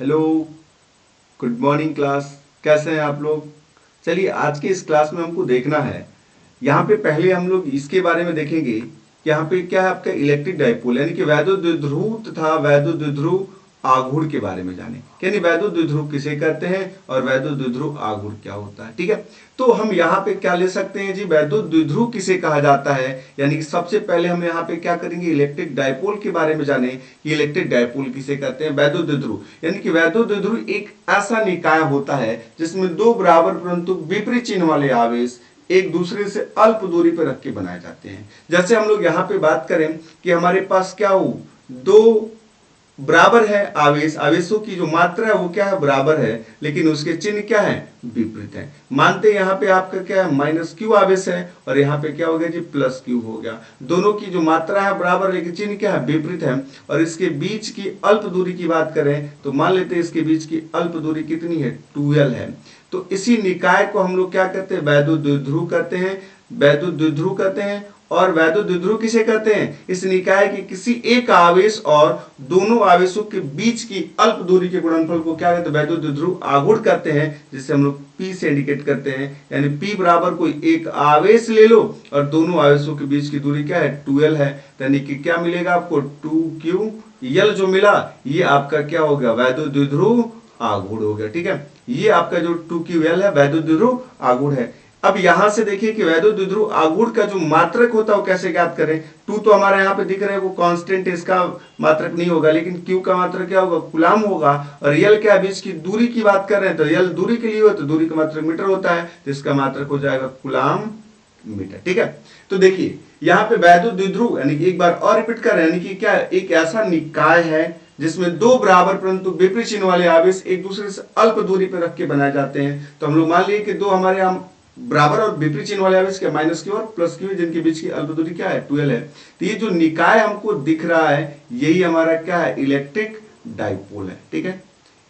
Hello, good morning class. कैसे हैं आप लोग? चलिए आज के इस क्लास में हमको देखना है, यहाँ पे पहले हम लोग इसके बारे में देखेंगे कि यहाँ पे क्या है आपका इलेक्ट्रिक डाइपोल यानी कि वैद्युत द्विध्रुव तथा वैद्युत द्विध्रुव आघूर्ण के बारे में जाने, यानी वैद्युत द्विध्रुव किसे कहते हैं और वैद्युत द्विध्रुव आघूर्ण क्या होता है। ठीक है, तो हम यहाँ पे क्या ले सकते हैं जी, वैद्युत द्विध्रुव किसे कहा जाता है, यानी कि सबसे पहले हम यहाँ पे क्या करेंगे, इलेक्ट्रिक डाइपोल के बारे में जाने कि इलेक्ट्रिक डाइपोल किसे कहते हैं, वैद्युत द्विध्रुव। यानी कि वैद्युत द्विध्रुव एक ऐसा निकाय होता है जिसमें दो बराबर परंतु विपरीत चिन्ह वाले आवेश एक दूसरे से अल्प दूरी पर रख के बनाए जाते हैं। जैसे हम लोग यहाँ पे बात करें कि हमारे पास क्या हो, दो बराबर है आवेश, आवेशों की जो मात्रा है वो क्या है, बराबर है, लेकिन उसके चिन्ह क्या है, विपरीत है। मानते यहाँ पे आपका क्या है, माइनस क्यू आवेश है और यहाँ पे क्या हो गया जी, प्लस क्यू हो गया। दोनों की जो मात्रा है बराबर, लेकिन चिन्ह क्या है, विपरीत है। और इसके बीच की अल्प दूरी की बात करें तो मान लेते हैं इसके बीच की अल्प दूरी कितनी है, 2l है। तो इसी निकाय को हम लोग क्या कहते हैं, वैद्युत द्विध्रुव कहते हैं, वैद्युत द्विध्रुव कहते हैं। और वैद्युत द्विध्रुव किसे कहते हैं, इस निकाय के किसी एक आवेश और दोनों आवेशों के बीच की अल्प दूरी के गुणनफल को क्या कहते हैं, वैद्युत द्विध्रुव आघूर्ण कहते हैं, जिसे हम लोग P से इंडिकेट करते हैं। यानी P बराबर कोई एक आवेश ले लो और दोनों आवेशों के बीच की दूरी क्या है, 2l है। यानी कि क्या मिलेगा आपको, 2ql जो मिला ये आपका क्या हो गया, वैद्युत द्विध्रुव आघूर्ण हो गया। ठीक है, ये आपका जो 2ql है वैद्युत द्विध्रुव आघूर्ण है। अब यहां से देखिए कि वैद्युत द्विध्रुव आघूर्ण का जो मात्रक होता है वो कैसे ज्ञात करें। 2 तो हमारे यहाँ पे दिख रहा है, वो कांस्टेंट है, इसका मात्रक नहीं होगा, लेकिन Q का मात्रक क्या होगा, कूलाम होगा। और L क्या, बीच की दूरी की बात कर रहे हैं तो L दूरी के लिए हो तो दूरी का मात्रक मीटर होता है, जिसका मात्रक हो जाएगा कूलाम मीटर। ठीक है, तो देखिए यहाँ पे वैद्युत द्विध्रुव यानी कि एक बार और रिपीट कर रहे हैं, यानी कि क्या, एक ऐसा निकाय है जिसमें दो बराबर परंतु विपरीत चिन्ह वाले आवेश एक दूसरे से अल्प दूरी पर रख के बनाए जाते हैं। तो हम लोग मान लिए कि दो हमारे यहाँ बराबर और विपरीत चिन्ह वाले आवेश क्या, माइनस क्यू और प्लस क्यू, जिनके बीच की अल्प दूरी क्या है, 2l है। तो ये जो निकाय हमको दिख रहा है यही हमारा क्या है, इलेक्ट्रिक डाइपोल है। ठीक है,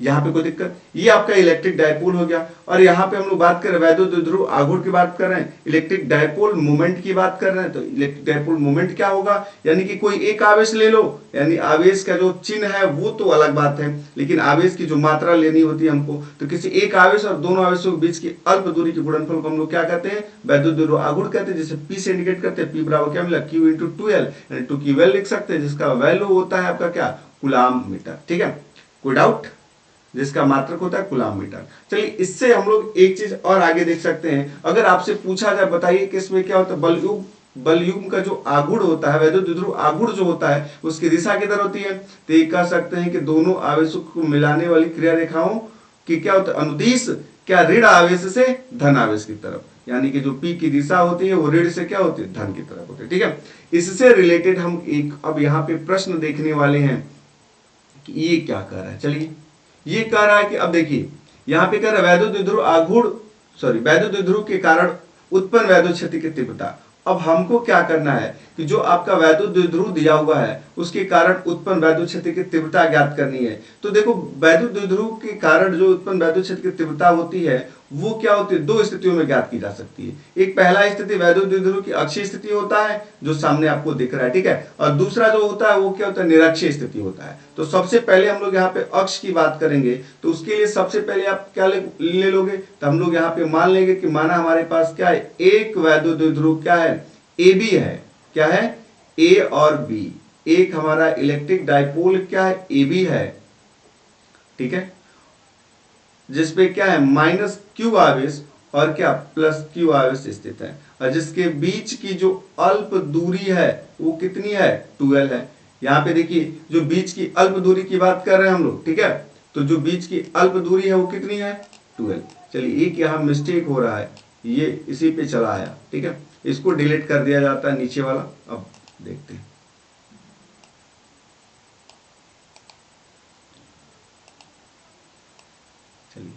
यहाँ पे कोई दिक्कत, ये आपका इलेक्ट्रिक डाइपोल हो गया। और यहाँ पे हम लोग बात कर रहे हैं वैद्युत द्विध्रुव आघूर्ण की बात कर रहे हैं, इलेक्ट्रिक डाइपोल मोमेंट की बात कर रहे हैं। तो इलेक्ट्रिक डाइपोल मोमेंट क्या होगा, यानी कि कोई एक आवेश ले लो, यानी आवेश का जो चिन्ह है वो तो अलग बात है, लेकिन आवेश की जो मात्रा लेनी होती है हमको, तो किसी एक आवेश और दोनों आवेशों के बीच की अल्प दूरी के गुणनफल को हम लोग क्या कहते हैं, वैद्युत द्विध्रुव आघूर्ण कहते हैं, जिसे P से इंडिकेट करते हैं। P बराबर क्या मिला, Q इंटू 2l, यानी 2ql लिख सकते हैं, जिसका वैल्यू होता है आपका क्या, कूलाम मीटर। ठीक है, कोई डाउट, जिसका मात्रक होता है कूलाम मीटर। चलिए इससे हम लोग एक चीज और आगे देख सकते हैं, अगर आपसे पूछा जाए बताइए कि इसमें क्या होता है, बलयुग्म का जो आघूर्ण होता है, वैद्युत द्विध्रुव आघूर्ण जो होता है उसकी दिशा किधर होती है, तो ये कह सकते हैं कि दोनों आवेशों को मिलाने वाली क्रिया रेखाओं की क्या होता है, अनुदिश क्या, ऋण आवेश से धन आवेश की तरफ, यानी कि जो P की दिशा होती है वो ऋण से क्या होती है, धन की तरफ होती है। ठीक है, इससे रिलेटेड हम एक अब यहाँ पे प्रश्न देखने वाले हैं कि ये क्या कह रहा है। चलिए ये कह रहा है कि अब देखिए यहाँ पे कह रहा है वैद्युत द्विध्रुव आघूर्ण, वैद्युत द्विध्रुव के कारण उत्पन्न वैद्युत क्षति की तीव्रता। अब हमको क्या करना है कि जो आपका वैद्युत द्विध्रुव दिया हुआ है उसके कारण उत्पन्न वैद्युत क्षति की तीव्रता ज्ञात करनी है। तो देखो वैद्युत द्विध्रुव के कारण जो उत्पन्न वैद्युत क्षति की तीव्रता होती है वो क्या होती है, दो स्थितियों में ज्ञात की जा सकती है। एक पहला स्थिति वैद्युत द्विध्रुव की अक्षीय स्थिति होता है जो सामने आपको दिख रहा है। ठीक है, और दूसरा जो होता है वो क्या होता है, निरक्षीय स्थिति होता है। तो सबसे पहले हम लोग यहाँ पे अक्ष की बात करेंगे, तो उसके लिए सबसे पहले आप क्या ले लोगे, तो हम लोग यहाँ पे मान लेंगे कि माना हमारे पास क्या है, एक वैद्युत द्विध्रुव क्या है, ए बी है, क्या है, ए और बी। एक हमारा इलेक्ट्रिक डाइपोल क्या है, ए बी है। ठीक है, जिसपे क्या है, माइनस क्यू आवेश और क्या, प्लस क्यू आवेश स्थित है, और जिसके बीच की जो अल्प दूरी है वो कितनी है, 2l है। यहाँ पे देखिए जो बीच की अल्प दूरी की बात कर रहे हैं हम लोग। ठीक है, तो जो बीच की अल्प दूरी है वो कितनी है, 2l। चलिए एक यहाँ मिस्टेक हो रहा है, ये इसी पे चला आया। ठीक है, इसको डिलीट कर दिया जाता है नीचे वाला। अब देखते हैं, चलिए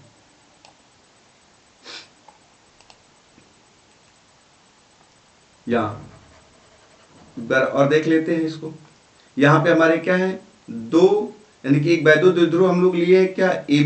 यहाँ एक बार और देख लेते हैं इसको। यहाँ पे हमारे क्या है, दो, यानी कि एक वैद्युत द्विध्रुव हम लोग लिए क्या, ए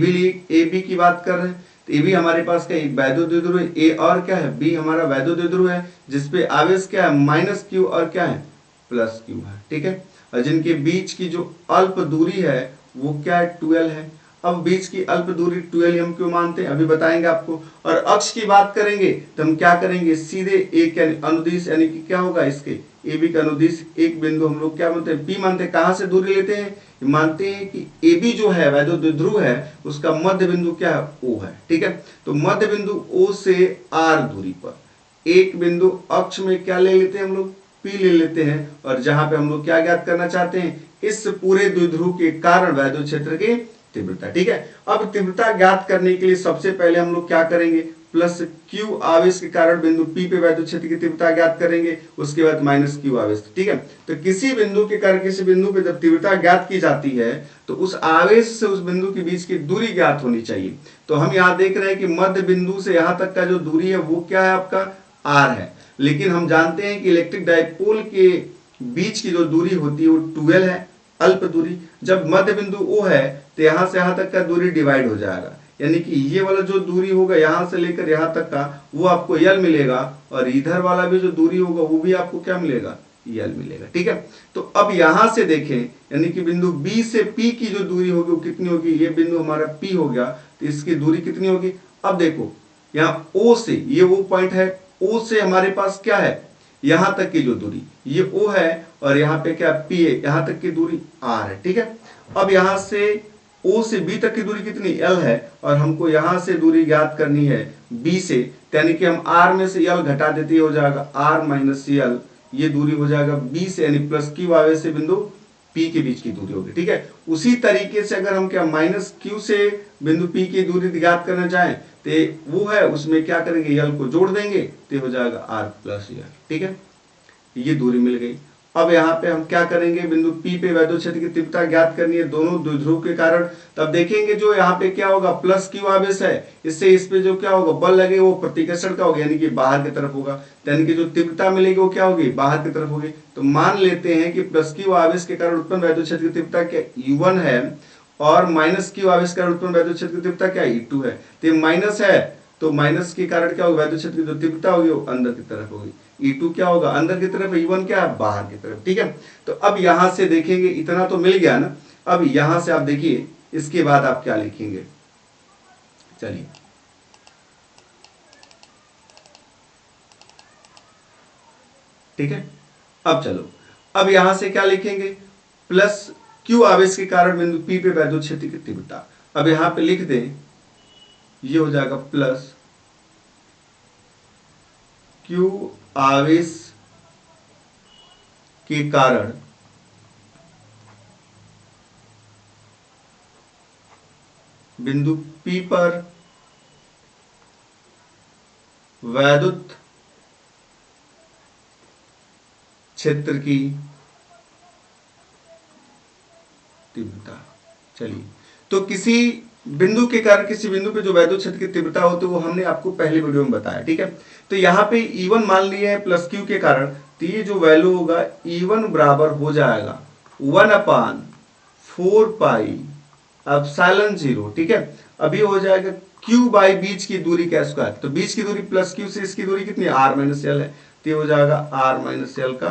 बी की बात कर रहे हैं। तो ए बी हमारे पास क्या, एक वैद्युत द्विध्रुव है, ए और क्या है, बी हमारा वैद्युत द्विध्रुव है, जिसपे आवेश क्या है, माइनस क्यू और क्या है, प्लस क्यू है। ठीक है, और जिनके बीच की जो अल्प दूरी है वो क्या है, 2l है। अब बीच की अल्प दूरी 12 हम क्यों मानते हैं अभी बताएंगे आपको। और अक्ष की बात करेंगे तो हम क्या करेंगे, सीधे एक अनुदिश यानी कि क्या होगा इसके ए बी का अनुदिश एक बिंदु हम लोग क्या मानते हैं पी मानते हैं। कहां से दूरी लेते हैं, मानते हैं कि ए बी जो है वह जो द्विध्रुव है उसका मध्य बिंदु क्या है, ओ है। ठीक है, तो मध्य बिंदु ओ से आर दूरी पर एक बिंदु अक्ष में क्या ले लेते हैं हम लोग, पी ले लेते हैं। और जहां पे हम लोग क्या ज्ञात करना चाहते हैं, इस पूरे द्विध्रुव के कारण वैद्युत क्षेत्र की तीव्रता। ठीक है, अब तीव्रता ज्ञात करने के लिए सबसे पहले हम लोग क्या करेंगे, प्लस क्यू आवेश के कारण बिंदु पी पे वैद्युत क्षेत्र की तीव्रता ज्ञात करेंगे, उसके बाद माइनस क्यू आवेश। ठीक है, तो किसी बिंदु के कारण किसी बिंदु पे जब तीव्रता ज्ञात की जाती है तो उस आवेश से उस बिंदु के बीच की दूरी ज्ञात होनी चाहिए। तो हम यहाँ देख रहे हैं कि मध्य बिंदु से यहाँ तक का जो दूरी है वो क्या है आपका आर है। लेकिन हम जानते हैं कि इलेक्ट्रिक डाइपोल के बीच की जो दूरी होती है वो 12 है, अल्प दूरी। जब मध्य बिंदु ओ है तो यहां से यहां तक का दूरी डिवाइड हो जाएगा, यानी कि ये वाला जो दूरी होगा यहां से लेकर यहां तक का वो आपको यल मिलेगा, और इधर वाला भी जो दूरी होगा वो भी आपको क्या मिलेगा, यल मिलेगा। ठीक है, तो अब यहां से देखें यानी कि बिंदु बी से पी की जो दूरी होगी वो कितनी होगी, ये बिंदु हमारा पी हो गया तो इसकी दूरी कितनी होगी। अब देखो यहाँ ओ से, ये वो पॉइंट है, ओ से हमारे पास क्या है, यहां तक की जो दूरी ये ओ है, और यहाँ पे क्या पी है, यहां तक की दूरी आर है। ठीक है, अब यहां से ओ से बी तक की दूरी कितनी, एल है, और हमको यहां से दूरी ज्ञात करनी है बी से, यानी कि हम आर में से एल घटा देते हो जाएगा आर माइनस एल, ये दूरी हो जाएगा बी से, यानी प्लस क्यू आवेश से बिंदु पी के बीच की दूरी होगी। ठीक है, उसी तरीके से अगर हम क्या माइनस क्यू से बिंदु पी की दूरी ज्ञात करना चाहें तो वो है उसमें क्या करेंगे, यल को जोड़ देंगे तो हो जाएगा आर प्लस यल। ठीक है, ये दूरी मिल गई। अब यहाँ पे हम क्या करेंगे, बिंदु पी पे वैद्युत क्षेत्र की तीव्रता ज्ञात करनी है दोनों द्विध्रुव के कारण। तब देखेंगे जो यहाँ पे क्या होगा, प्लस क्यू आवेश है, इससे इस पे जो क्या होगा बल लगे वो प्रतिकर्षण का होगा, यानी कि बाहर की तरफ होगा, यानी कि जो तीव्रता मिलेगी वो क्या होगी, बाहर की तरफ होगी। तो मान लेते हैं कि प्लस क्यू आवेश के कारण उत्पन्न वैद्युत क्षेत्र की तीव्रता क्या U1 है, और माइनस क्यू आवेश के कारण उत्पन्न वैद्युत क्षेत्र की तीव्रता क्या E2 है। तो माइनस है तो माइनस के कारण क्या होगा, वैद्युत क्षेत्र की जो तीव्रता होगी वो अंदर की तरफ होगी, E2 क्या होगा अंदर की तरफ, E1 क्या है बाहर की तरफ। ठीक है, तो अब यहां से देखेंगे इतना तो मिल गया ना। अब यहां से आप देखिए इसके बाद आप क्या लिखेंगे, चलिए ठीक है, अब चलो अब यहां से क्या लिखेंगे, प्लस क्यू आवेश के कारण बिंदु पी पे वैद्युत क्षेत्र की तीव्रता। अब यहां पे लिख दें, ये हो जाएगा प्लस क्यू आवेश के कारण बिंदु P पर वैद्युत क्षेत्र की तीव्रता। चलिए, तो किसी बिंदु के कारण किसी बिंदु पे जो वैद्युत क्षेत्र की तीव्रता होती है वो हमने आपको पहले वीडियो में बताया। ठीक है, तो यहाँ पे E1 मान लिया है प्लस क्यू के कारण, तो ये जो वैल्यू होगा E1 बराबर हो जाएगा 1/4 पाई एप्सिलॉन 0। ठीक है, अभी हो जाएगा Q बाई बीच की दूरी का स्क्वायर, तो बीच की दूरी प्लस क्यू से इसकी दूरी कितनी R माइनस एल है, तो ये हो जाएगा R माइनस एल का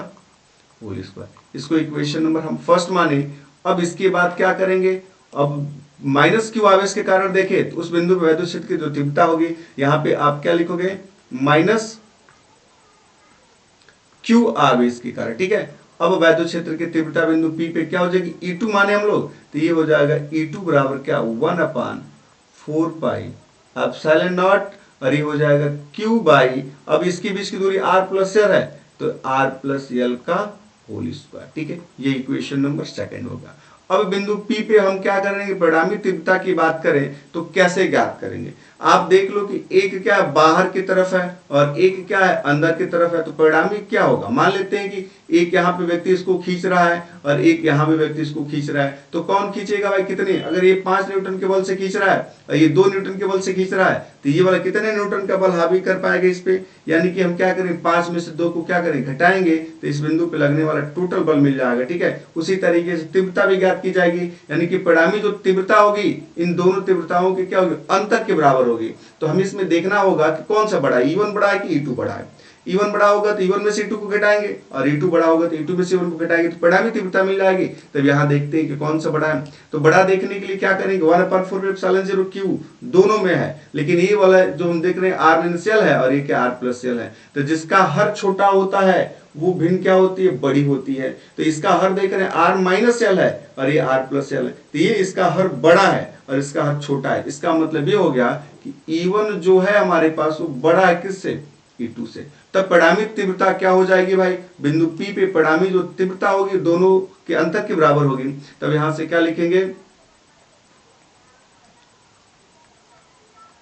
होल स्क्वायर। इसको इक्वेशन नंबर हम फर्स्ट माने। अब इसके बाद क्या करेंगे, अब माइनस क्यू आवेश के कारण देखे तो उस बिंदु पर वैद्युत क्षेत्र की जो तीव्रता होगी यहाँ पे आप क्या लिखोगे, माइनस क्यू आवेश के कारण। ठीक है, अब वैद्युत क्षेत्र की तीव्रता बिंदु P पे क्या हो जाएगी, E2 माने हम लोग, तो ये हो जाएगा E2 बराबर क्या 1/4 पाई एप्सिलॉन नॉट, और ये हो जाएगा Q बाई, अब इसके बीच की दूरी R प्लस एल है तो R प्लस एल का होल स्क्वायर। ठीक है, ये इक्वेशन नंबर सेकंड होगा। अब बिंदु P पे हम क्या करेंगे, परिणामी तीव्रता की बात करें तो कैसे ज्ञात करेंगे। आप देख लो कि एक क्या बाहर की तरफ है और एक क्या है अंदर की तरफ है, तो परिणामी क्या होगा, मान लेते हैं कि एक यहाँ पे व्यक्ति इसको खींच रहा है और एक यहाँ पे व्यक्ति इसको खींच रहा है, तो कौन खींचेगा भाई, कितने, अगर ये 5 न्यूटन के बल से खींच रहा है और ये 2 न्यूटन के बल से खींच रहा है, तो ये वाला कितने न्यूटन का बल हावी कर पाएगा इस पे, यानी कि हम क्या करें 5 में से 2 को क्या करें घटाएंगे, तो इस बिंदु पे लगने वाला टोटल बल मिल जाएगा। ठीक है, उसी तरीके से तीव्रता भी ज्ञात की जाएगी, यानी कि परिणामी जो तीव्रता होगी इन दोनों तीव्रताओं की क्या होगी, अंतर के बराबर होगी। तो हमें इसमें देखना होगा कि कौन सा बड़ा है, E1 बड़ा है कि E2 बड़ा है। E1 बड़ा होगा तो E1 में से E2 को घटाएंगे, और E2 बड़ा होगा तो E2 में से E1 को घटाएंगे, तो परिणामी तीव्रता मिल जाएगी। तब यहाँ देखते हैं कि कौन सा बड़ा है। तो बड़ा देखने के लिए क्या करेंगे, 1/4 दोनों में है, लेकिन ये वाला जो हम देख रहे हैं R-L है और ये क्या R+L है। तो जिसका हर छोटा होता है वो भिन्न क्या होती है, बड़ी होती है। तो इसका हर देख रहे हैं R-L है और ये R+L है, तो ये इसका हर बड़ा है और इसका हर छोटा है। इसका मतलब ये हो गया कि E1 जो है हमारे पास वो बड़ा है किससे, E2 से। तब परिणामी तीव्रता क्या हो जाएगी भाई, बिंदु P पे परिणामी जो तीव्रता होगी दोनों के अंतर के बराबर होगी। तब यहां से क्या लिखेंगे,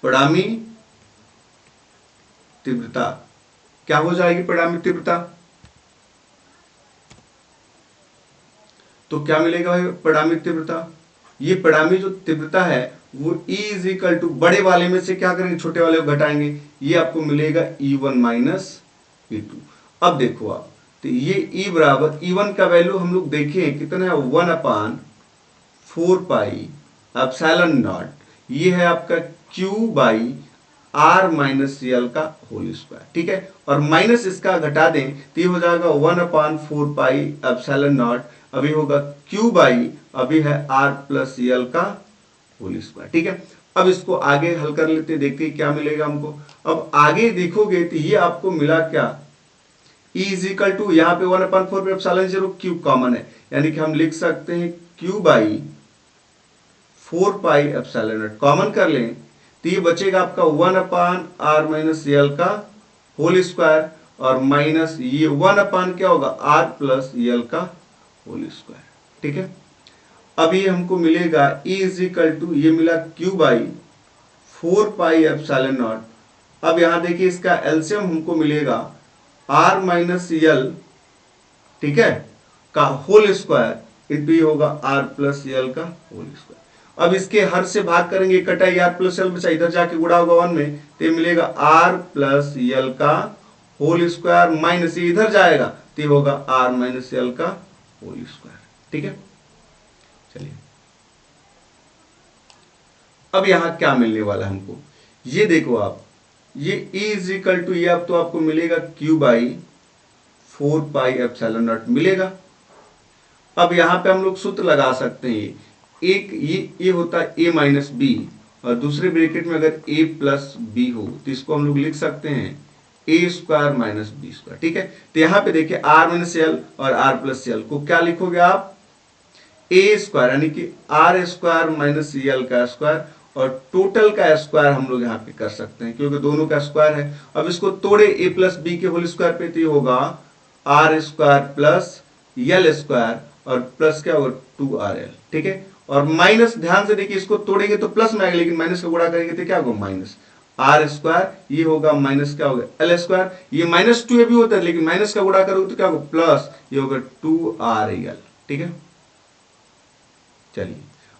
परिणामी तीव्रता क्या हो जाएगी, परिणामी तीव्रता तो क्या मिलेगा भाई, परिणामी तीव्रता। ये परिणामी जो तीव्रता है वो E इज बड़े वाले में से क्या करेंगे, छोटे वाले को घटाएंगे, ये आपको मिलेगा E1 माइनस E2। अब देखो आप, तो ये E बराबर E1 का वैल्यू हम लोग देखें कितना है, 1/4πε0, ये है आपका Q बाई R-L का होल स्क्वायर, ठीक है। और माइनस इसका घटा दें तो ये हो जाएगा 1/4πε0, अभी होगा Q बाई अभी है R+L का होल स्क्वायर, ठीक है। अब इसको आगे हल कर लेते हैं, देखते हैं क्या मिलेगा हमको। अब आगे देखोगे तो ये आपको मिला क्या, E = यहाँ पे 1/4πε0 Q कॉमन है, यानी कि हम लिख सकते हैं Q बाई 4πε0 कॉमन कर लें तो ये बचेगा आपका 1/R-L का होल स्क्वायर और माइनस ये 1 क्या होगा, R+L का होल स्क्वायर, ठीक है। अब ये हमको मिलेगा E = ये मिला Q बाई 4πε0। अब यहां देखिए इसका एलसीएम हमको मिलेगा R-L, ठीक है, का होल स्क्वायर इंटू ये होगा R+L का होल स्क्वायर। अब इसके हर से भाग करेंगे, कटाई R+L बचा, इधर जाके गुणा होगा 1 में, तो मिलेगा R+L का होल स्क्वायर माइनस ये इधर जाएगा तो ये होगा R-L का होल स्क्वायर, ठीक है। चलिए अब यहां क्या मिलने वाला हमको, ये देखो आप, ये E = ये अब तो आपको मिलेगा Q बाई 4πε0 मिलेगा। अब यहां पे हम लोग सूत्र लगा सकते हैं, एक ये होता है A माइनस बी, और दूसरे ब्रैकेट में अगर A प्लस बी हो तो इसको हम लोग लिख सकते हैं A² माइनस बी स्क्वायर, ठीक है। तो यहाँ पे देखिए R-L और R+L को क्या लिखोगे आप, A² यानी कि R² माइनस L का स्क्वायर, और टोटल का स्क्वायर हम लोग यहाँ पे कर सकते हैं क्योंकि दोनों का स्क्वायर है। अब इसको तोड़े A प्लस बी के होल स्क्वायर पे तो ये होगा R² प्लस L² और प्लस क्या होगा 2RL, ठीक है। और माइनस ध्यान से देखिए, इसको तोड़ेंगे तो प्लस में आएगा, लेकिन माइनस का गुणा करेंगे तो क्या होगा, माइनस R², ये होगा माइनस क्या होगा L², ये -2 ये भी होता है, लेकिन माइनस का गुणा करोगे तो क्या होगा प्लस, ये होगा 2RL, ठीक है। चलिए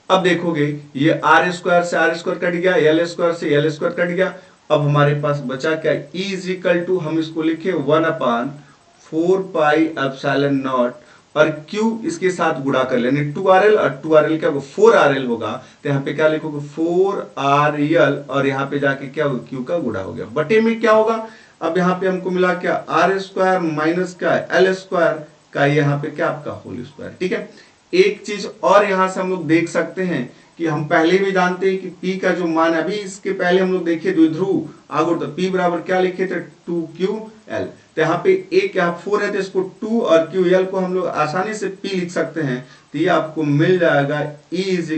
अब देखोगे ये R² से R² कट गया, L² से L² कट गया। अब हमारे पास बचा क्या, E = हम इसको लिखे 1/4πε0 और Q इसके साथ गुणा कर लेने 2RL, और 2RL क्या होगा 4RL होगा, तो यहाँ पे क्या लिखोगे 4RL, और यहाँ पे जाके क्या होगा Q का गुणा हो गया, बटे में क्या होगा। अब यहाँ पे हमको मिला क्या, R² माइनस क्या L² का यहाँ पे क्या आपका होल स्क्वायर, ठीक है। एक चीज और यहाँ से हम लोग देख सकते हैं कि हम पहले भी जानते हैं कि P का जो मान है, अभी इसके पहले हम लोग देखिए द्विध्रुव आगे, तो P बराबर क्या लिखे थे 2QL, तो यहाँ पे एक यहाँ 4 है तो इसको 2 और QL को हम लोग आसानी से P लिख सकते हैं। तो ये आपको मिल जाएगा E =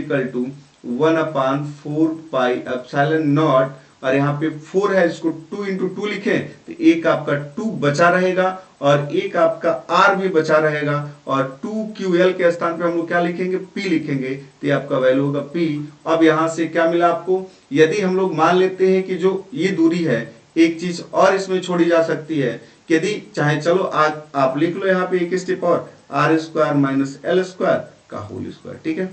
1/4πε0, और यहाँ पे 4 है, इसको 2 × 2 लिखें तो एक आपका 2 बचा रहेगा और एक आपका R भी बचा रहेगा, और 2QL के स्थान पे हम लोग क्या लिखेंगे, P लिखेंगे, तो ये आपका वैल्यू होगा P। अब यहाँ से क्या मिला आपको, यदि हम लोग मान लेते हैं कि जो ये दूरी है, एक चीज और इसमें छोड़ी जा सकती है, यदि चाहे चलो आप लिख लो यहाँ पे एक स्टेप और, R² माइनस L² का होल स्क्वायर, ठीक है।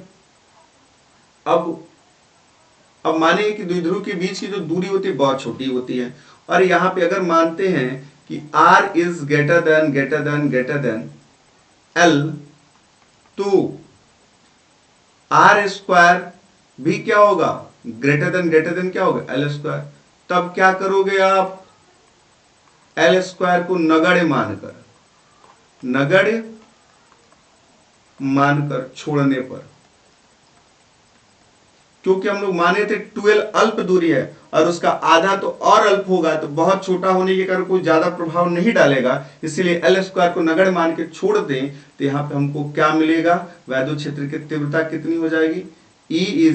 अब माने कि द्विध्रुव के बीच की जो दूरी होती है बहुत छोटी होती है, और यहाँ पे अगर मानते हैं कि R is greater than L, तो R² भी क्या होगा, ग्रेटर देन क्या होगा L²। तब क्या करोगे आप, एल स्क्वायर को नगण्य मानकर छोड़ने पर, क्योंकि हम लोग माने थे 12 अल्प दूरी है और उसका आधा तो और अल्प होगा, तो बहुत छोटा होने के कारण कोई ज्यादा प्रभाव नहीं डालेगा, इसीलिए एल स्क्वायर को नगण्य मान के छोड़ दें तो यहाँ पे हमको क्या मिलेगा, वैद्युत क्षेत्र की तीव्रता कितनी हो जाएगी, E =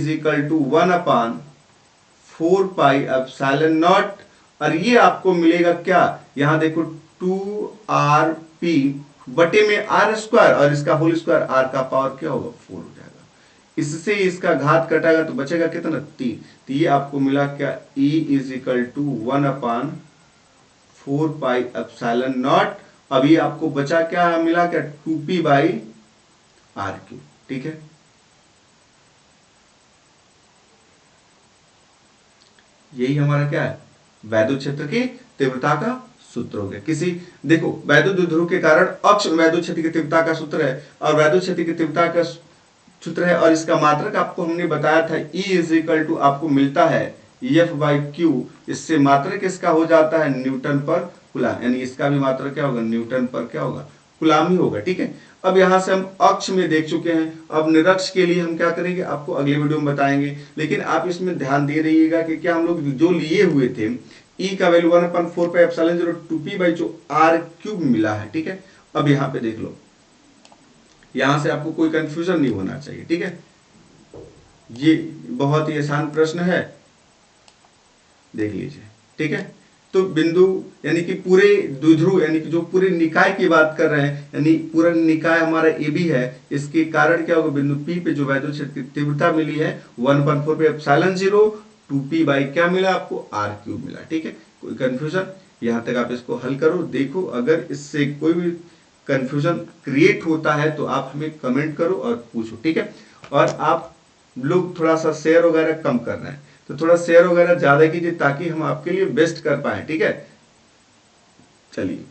1/4πε0, और ये आपको मिलेगा क्या, यहाँ देखो 2rp बटे में r स्क्वायर और इसका होल स्क्वायर, r का पावर क्या होगा 4 हो जाएगा, इससे इसका घात कटेगा तो बचेगा कितना 3, तो ये आपको मिला क्या, E = 1/4πε0, अभी आपको बचा क्या मिला क्या 2p/r³, ठीक है। यही हमारा क्या है, वैद्युत क्षेत्र की तीव्रता का सूत्र हो गया। किसी देखो वैद्युत द्विध्रुव के कारण अक्ष वैद्युत क्षेत्र की तीव्रता का सूत्र है और वैद्युत क्षेत्र की तीव्रता का सूत्र है, और इसका मात्रक आपको हमने बताया था E = आपको मिलता है F/q, इससे मात्रक इसका हो जाता है न्यूटन पर कूलाम, यानी इसका भी मात्रक क्या होगा, न्यूटन पर क्या होगा, कूलाम ही होगा, ठीक है। अब यहां से हम अक्ष में देख चुके हैं, अब निरक्ष के लिए हम क्या करेंगे आपको अगले वीडियो में बताएंगे, लेकिन आप इसमें ध्यान दे रहिएगा कि क्या हम लोग जो लिए हुए थे E का वैल्यू 1/4πε0 2p/r³ मिला है, ठीक है। अब यहाँ पे देख लो, यहां से आपको कोई कंफ्यूजन नहीं होना चाहिए, ठीक है। ये बहुत ही आसान प्रश्न है, देख लीजिए, ठीक है। तो बिंदु यानी कि पूरे द्विध्रुव यानी कि जो पूरे निकाय की बात कर रहे हैं, यानी पूरा निकाय हमारा ए बी है, इसके कारण क्या होगा, बिंदु P पे जो वैद्युत क्षेत्र की तीव्रता मिली है 1/4πε0 2p बाई क्या मिला आपको r³ मिला, ठीक है। कोई कंफ्यूजन, यहाँ तक आप इसको हल करो, देखो अगर इससे कोई भी कंफ्यूजन क्रिएट होता है तो आप हमें कमेंट करो और पूछो, ठीक है। और आप लोग थोड़ा सा शेयर वगैरह कम कर रहे हैं, तो थोड़ा शेयर वगैरह ज्यादा कीजिए ताकि हम आपके लिए बेस्ट कर पाए, ठीक है। चलिए।